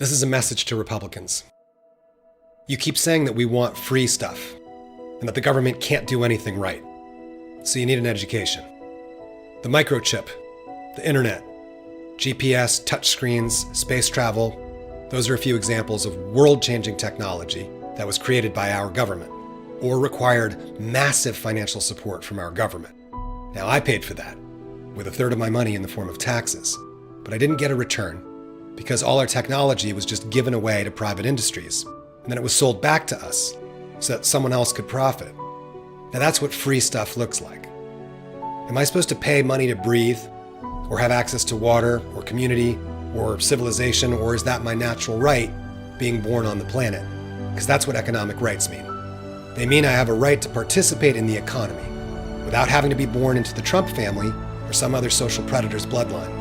This is a message to Republicans. You keep saying that we want free stuff and that the government can't do anything right. So you need an education. The microchip, the internet, GPS, touchscreens, space travel, those are a few examples of world-changing technology that was created by our government or required massive financial support from our government. Now, I paid for that with a third of my money in the form of taxes, but I didn't get a return because all our technology was just given away to private industries, and then it was sold back to us so that someone else could profit. Now, that's what free stuff looks like. Am I supposed to pay money to breathe, or have access to water, or community, or civilization, or is that my natural right, being born on the planet? Because that's what economic rights mean. They mean I have a right to participate in the economy without having to be born into the Trump family or some other social predator's bloodline.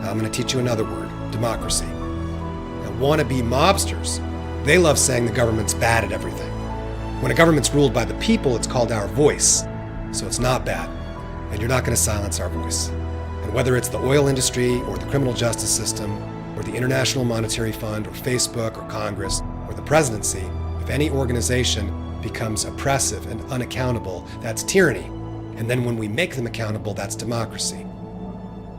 Now I'm going to teach you another word, democracy. Now, wannabe mobsters, they love saying the government's bad at everything. When a government's ruled by the people, it's called our voice. So it's not bad, and you're not going to silence our voice. And whether it's the oil industry or the criminal justice system or the International Monetary Fund or Facebook or Congress or the presidency, if any organization becomes oppressive and unaccountable, that's tyranny. And then when we make them accountable, that's democracy.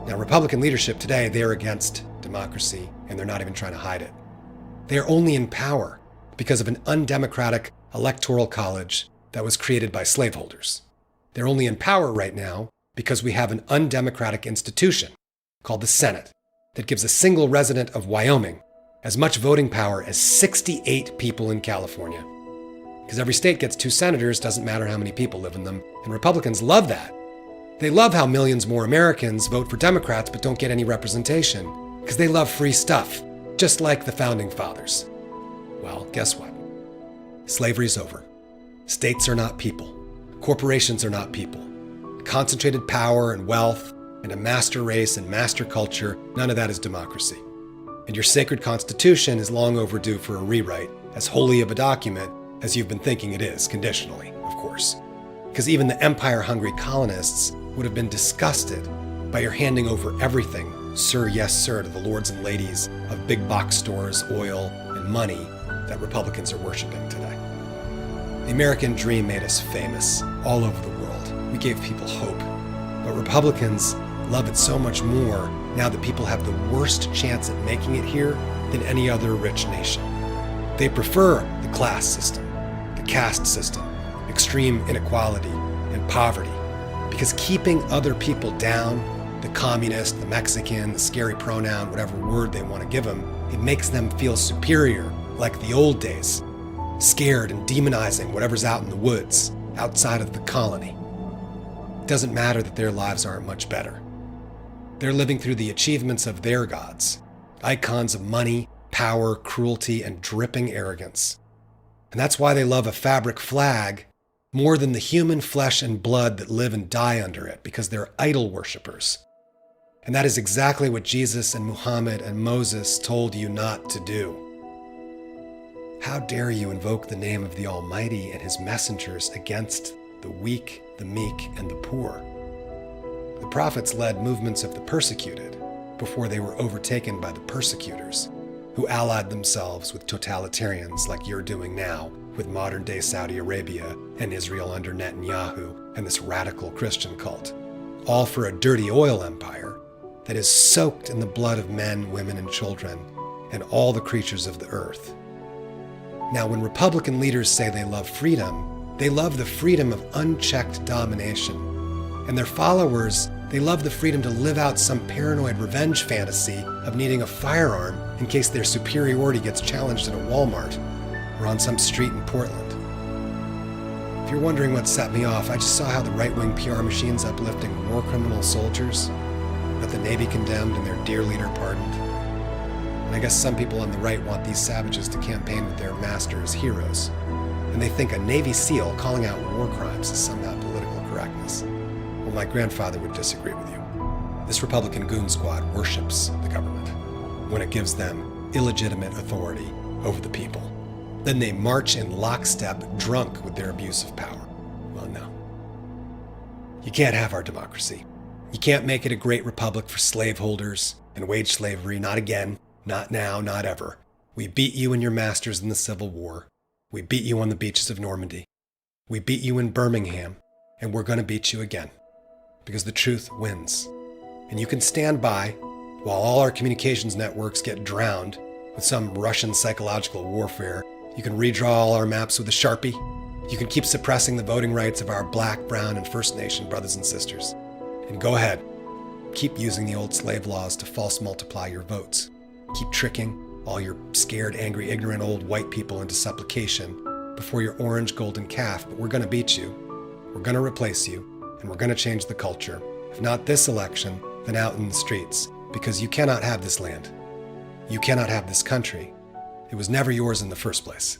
Now, Republican leadership today, they're against democracy, and they're not even trying to hide it. They're only in power because of an undemocratic electoral college that was created by slaveholders. They're only in power right now because we have an undemocratic institution called the Senate that gives a single resident of Wyoming as much voting power as 68 people in California. Because every state gets 2 senators, doesn't matter how many people live in them, and Republicans love that. They love how millions more Americans vote for Democrats but don't get any representation, because they love free stuff, just like the Founding Fathers. Well, guess what? Slavery's over. States are not people. Corporations are not people. Concentrated power and wealth and a master race and master culture, none of that is democracy. And your sacred Constitution is long overdue for a rewrite, as holy of a document as you've been thinking it is, conditionally, of course. Because even the empire-hungry colonists would have been disgusted by your handing over everything, sir, yes, sir, to the lords and ladies of big box stores, oil, and money that Republicans are worshiping today. The American dream made us famous all over the world. We gave people hope. But Republicans love it so much more now that people have the worst chance at making it here than any other rich nation. They prefer the class system, the caste system, extreme inequality, and poverty, because keeping other people down, the communist, the Mexican, the scary pronoun, whatever word they want to give them, it makes them feel superior, like the old days, scared and demonizing whatever's out in the woods, outside of the colony. It doesn't matter that their lives aren't much better. They're living through the achievements of their gods, icons of money, power, cruelty, and dripping arrogance. And that's why they love a fabric flag more than the human flesh and blood that live and die under it, because they're idol worshippers. And that is exactly what Jesus and Muhammad and Moses told you not to do. How dare you invoke the name of the Almighty and his messengers against the weak, the meek, and the poor? The prophets led movements of the persecuted before they were overtaken by the persecutors, who allied themselves with totalitarians like you're doing now with modern-day Saudi Arabia and Israel under Netanyahu and this radical Christian cult, all for a dirty oil empire that is soaked in the blood of men, women, and children, and all the creatures of the earth. Now, when Republican leaders say they love freedom, they love the freedom of unchecked domination. And their followers, they love the freedom to live out some paranoid revenge fantasy of needing a firearm in case their superiority gets challenged at a Walmart or on some street in Portland. If you're wondering what set me off, I just saw how the right-wing PR machine's uplifting war criminal soldiers that the Navy condemned and their dear leader pardoned. And I guess some people on the right want these savages to campaign with their master as heroes. And they think a Navy SEAL calling out war crimes is somehow political correctness. Well, my grandfather would disagree with you. This Republican goon squad worships the government when it gives them illegitimate authority over the people. Then they march in lockstep, drunk with their abuse of power. Well, no. You can't have our democracy. You can't make it a great republic for slaveholders and wage slavery, not again, not now, not ever. We beat you and your masters in the Civil War. We beat you on the beaches of Normandy. We beat you in Birmingham, and we're going to beat you again. Because the truth wins. And you can stand by while all our communications networks get drowned with some Russian psychological warfare. You can redraw all our maps with a Sharpie. You can keep suppressing the voting rights of our Black, Brown, and First Nation brothers and sisters. And go ahead. Keep using the old slave laws to false multiply your votes. Keep tricking all your scared, angry, ignorant old white people into supplication before your orange golden calf. But we're going to beat you. We're going to replace you. And we're going to change the culture. If not this election, then out in the streets. Because you cannot have this land. You cannot have this country. It was never yours in the first place.